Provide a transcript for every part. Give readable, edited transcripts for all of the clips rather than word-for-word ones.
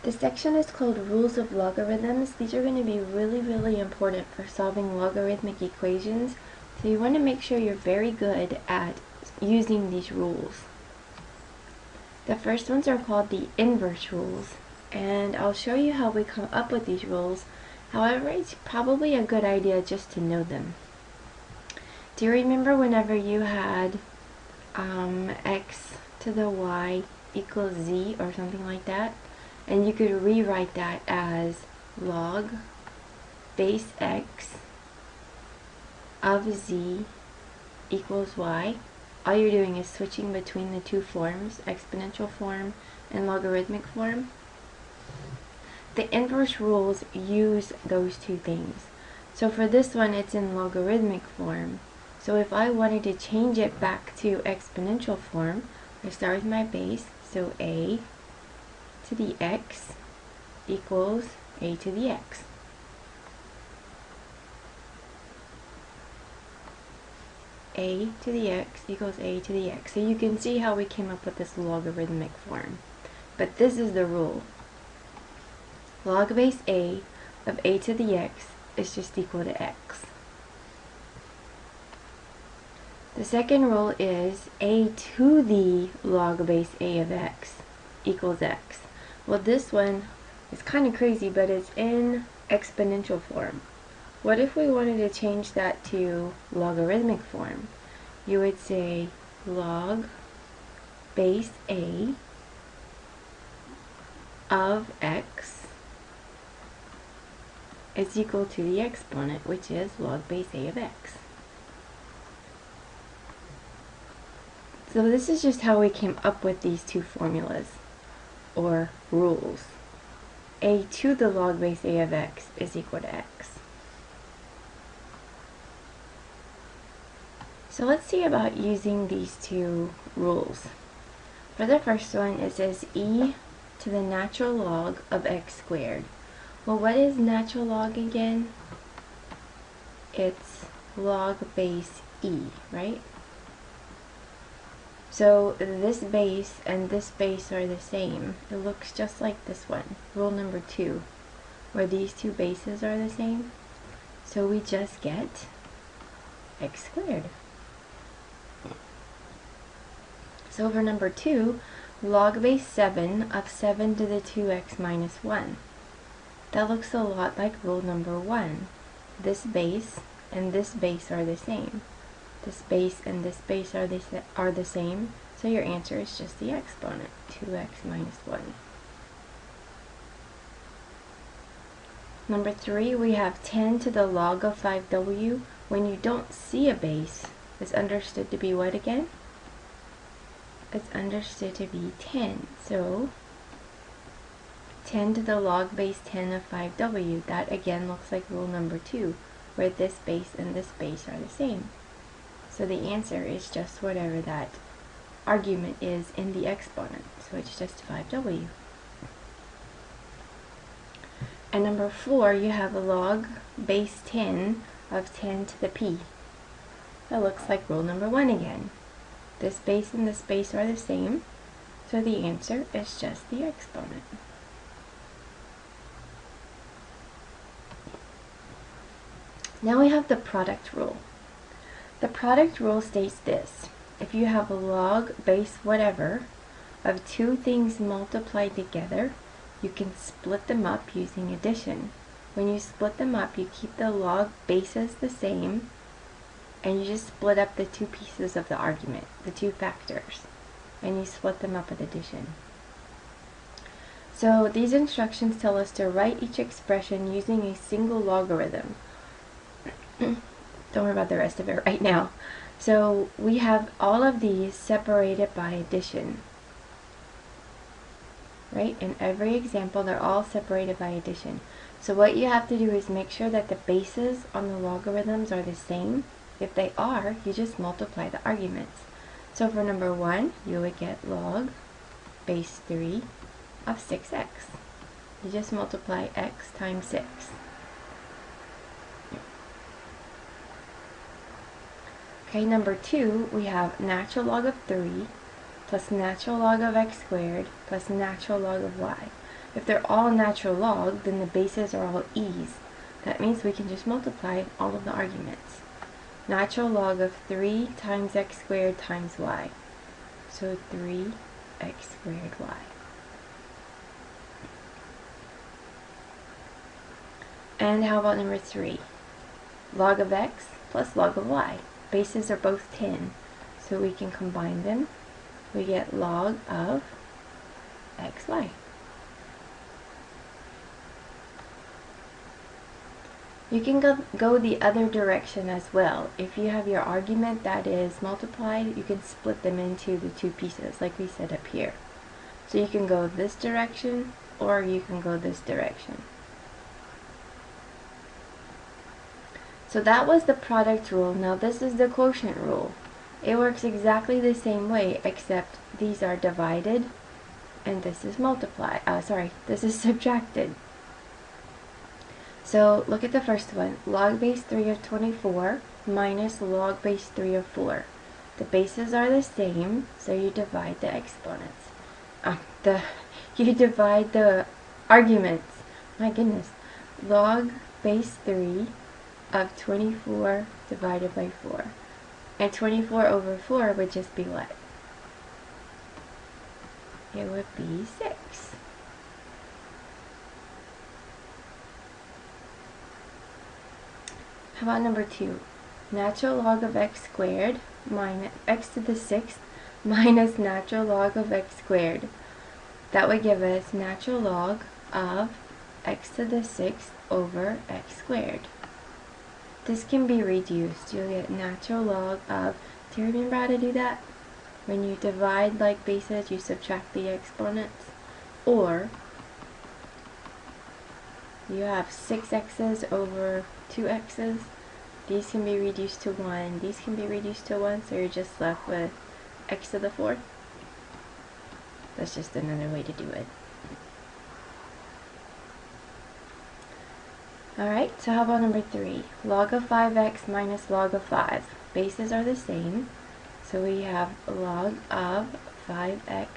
This section is called Rules of Logarithms. These are going to be really important for solving logarithmic equations, so you want to make sure you're very good at using these rules. The first ones are called the inverse rules, and I'll show you how we come up with these rules. However, it's probably a good idea just to know them. Do you remember whenever you had x to the y equals z or something like that? And you could rewrite that as log base x of z equals y. All you're doing is switching between the two forms, exponential form and logarithmic form. The inverse rules use those two things. So for this one, it's in logarithmic form. So if I wanted to change it back to exponential form, I start with my base, so a to the x equals a to the x. A to the x equals a to the x. So you can see how we came up with this logarithmic form. But this is the rule. Log base a of a to the x is just equal to x. The second rule is a to the log base a of x equals x. Well, this one is kind of crazy, but it's in exponential form. What if we wanted to change that to logarithmic form? You would say log base a of x is equal to the exponent, which is log base a of x. So this is just how we came up with these two formulas, or rules. A to the log base a of x is equal to x. So let's see about using these two rules. For the first one, it says e to the natural log of x squared. Well, what is natural log again? It's log base e, right? So this base and this base are the same. It looks just like this one, rule number 2, where these two bases are the same. So we just get x squared. So for number 2, log base 7 of 7 to the 2x minus 1. That looks a lot like rule number 1. This base and this base are the same. This base and this base are the same, so your answer is just the exponent, 2x minus 1. Number 3, we have 10 to the log of 5w. When you don't see a base, it's understood to be what again? It's understood to be 10. So 10 to the log base 10 of 5w. That again looks like rule number 2, where this base and this base are the same. So the answer is just whatever that argument is in the exponent. So it's just 5w. And number 4, you have a log base 10 of 10 to the p. That looks like rule number 1 again. This base and this base are the same, so the answer is just the exponent. Now we have the product rule. The product rule states this: if you have a log base whatever of two things multiplied together, you can split them up using addition. When you split them up, you keep the log bases the same, and you just split up the two pieces of the argument, the two factors, and you split them up with addition. So these instructions tell us to write each expression using a single logarithm. Don't worry about the rest of it right now. So we have all of these separated by addition. Right? In every example, they're all separated by addition. So what you have to do is make sure that the bases on the logarithms are the same. If they are, you just multiply the arguments. So for number 1, you would get log base 3 of 6x. You just multiply x times 6. Okay, number 2, we have natural log of 3 plus natural log of x squared plus natural log of y. If they're all natural log, then the bases are all e's. That means we can just multiply all of the arguments. Natural log of 3 times x squared times y. So 3x squared y. And how about number 3? Log of x plus log of y. Bases are both 10, so we can combine them. We get log of xy. You can go the other direction as well. If you have your argument that is multiplied, you can split them into the two pieces like we said up here. So you can go this direction or you can go this direction. So that was the product rule. Now this is the quotient rule. It works exactly the same way, except these are divided and this is multiplied. This is subtracted. So look at the first one. Log base 3 of 24 minus log base 3 of 4. The bases are the same, so you divide the exponents. You divide the arguments. My goodness. Log base 3 of 24 divided by 4. And 24 over 4 would just be what? It would be 6. How about number 2? Natural log of x squared minus x to the 6th minus natural log of x squared. That would give us natural log of x to the 6th over x squared. This can be reduced. You'll get natural log of, do you remember how to do that? When you divide like bases, you subtract the exponents. Or you have 6x's over 2x's. These can be reduced to 1. These can be reduced to 1, so you're just left with x to the 4th. That's just another way to do it. Alright, so how about number 3? Log of 5x minus log of 5. Bases are the same, so we have log of 5x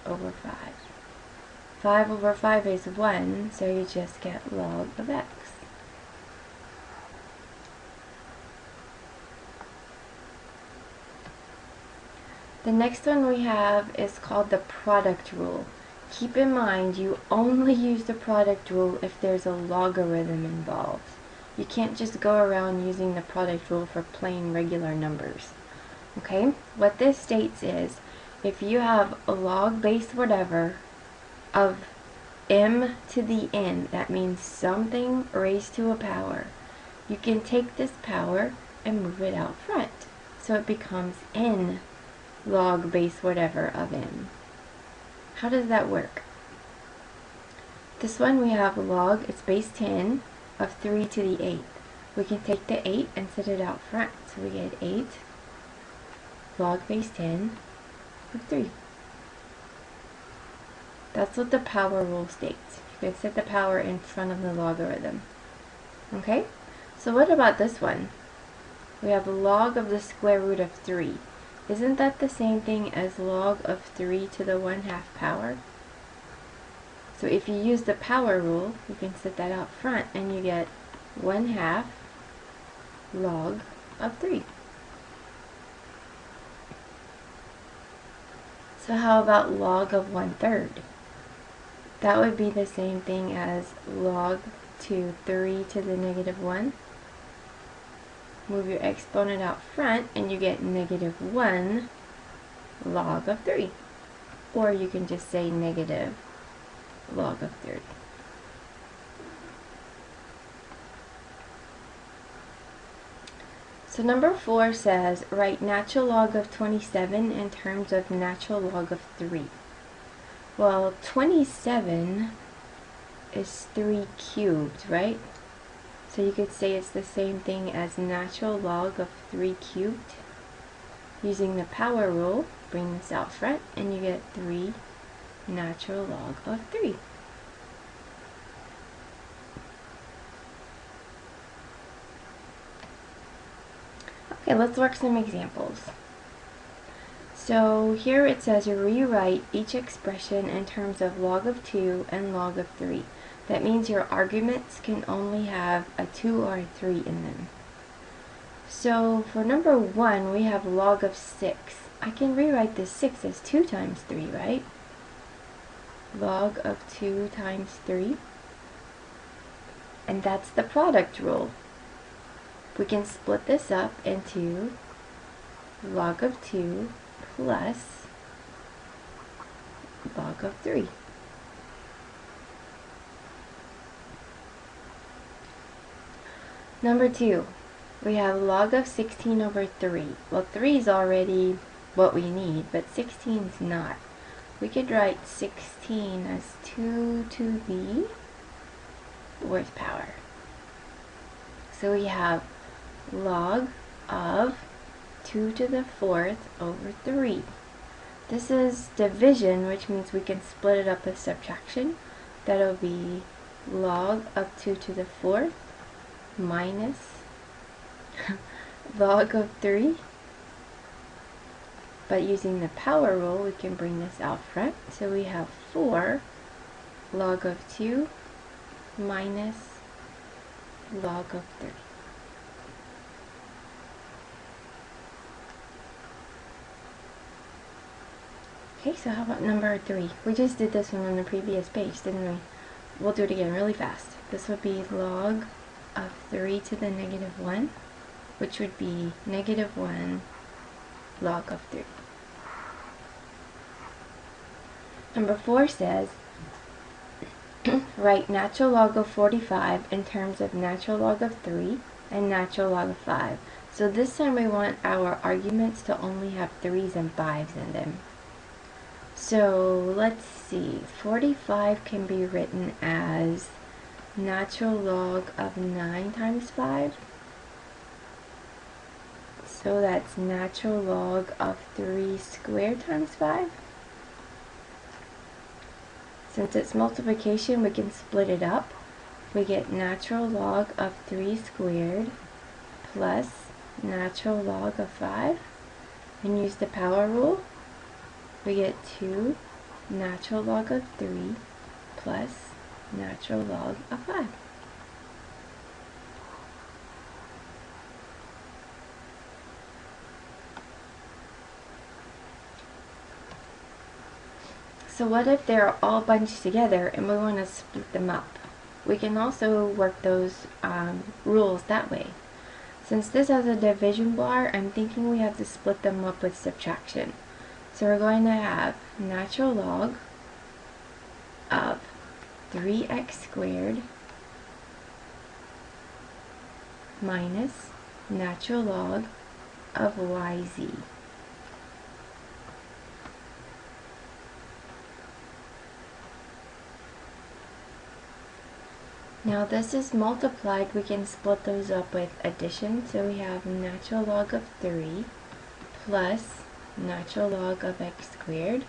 over 5. 5 over 5 is 1, so you just get log of x. The next one we have is called the product rule. Keep in mind, you only use the product rule if there's a logarithm involved. You can't just go around using the product rule for plain regular numbers. Okay? What this states is, if you have a log base whatever of m to the n, that means something raised to a power, you can take this power and move it out front. So it becomes n log base whatever of m. How does that work? This one we have log, it's base 10 of 3 to the 8th. We can take the 8 and set it out front. So we get 8 log base 10 of 3. That's what the power rule states. You can set the power in front of the logarithm. Okay? So what about this one? We have log of the square root of 3. Isn't that the same thing as log of 3 to the 1/2 power? So if you use the power rule, you can set that out front and you get 1/2 log of 3. So how about log of 1/3? That would be the same thing as log to 3 to the -1. Move your exponent out front and you get -1 log of 3. Or you can just say negative log of 3. So number 4 says, write natural log of 27 in terms of natural log of 3. Well, 27 is 3 cubed, right? So you could say it's the same thing as natural log of 3 cubed. Using the power rule, bring this out front and you get 3 natural log of 3. Okay, let's work some examples. So here it says rewrite each expression in terms of log of 2 and log of 3. That means your arguments can only have a 2 or a 3 in them. So for number 1, we have log of 6. I can rewrite this 6 as 2 times 3, right? Log of 2 times 3. And that's the product rule. We can split this up into log of 2 plus log of 3. Number 2, we have log of 16 over 3. Well, 3 is already what we need, but 16 is not. We could write 16 as 2 to the 4th power. So we have log of 2 to the 4th over 3. This is division, which means we can split it up as subtraction. That'll be log of 2 to the 4th minus log of 3. But using the power rule, we can bring this out front. So we have 4 log of 2 minus log of 3. Okay, so how about number 3? We just did this one on the previous page, didn't we? We'll do it again really fast. This would be log of 3 to the negative 1, which would be negative 1 log of 3. Number 4 says, write natural log of 45 in terms of natural log of 3 and natural log of 5. So this time we want our arguments to only have 3's and 5's in them. So let's see, 45 can be written as natural log of 9 times 5. So that's natural log of 3 squared times 5. Since it's multiplication, we can split it up. We get natural log of 3 squared plus natural log of 5. And use the power rule. We get 2 natural log of 3 plus natural log of 5. So what if they're all bunched together and we want to split them up? We can also work those rules that way. Since this has a division bar, I'm thinking we have to split them up with subtraction. So we're going to have natural log of 3x squared minus natural log of yz. Now this is multiplied, we can split those up with addition. So we have natural log of 3 plus natural log of x squared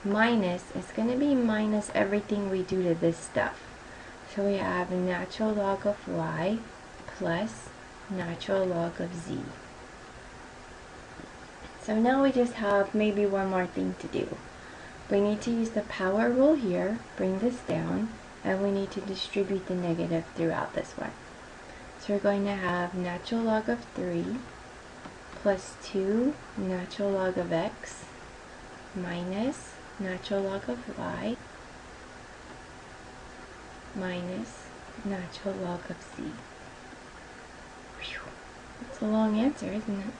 minus, it's going to be minus everything we do to this stuff. So we have natural log of y plus natural log of z. So now we just have maybe one more thing to do. We need to use the power rule here, bring this down, and we need to distribute the negative throughout this one. So we're going to have natural log of 3 plus 2 natural log of x minus natural log of y minus natural log of z. Whew. That's a long answer, isn't it?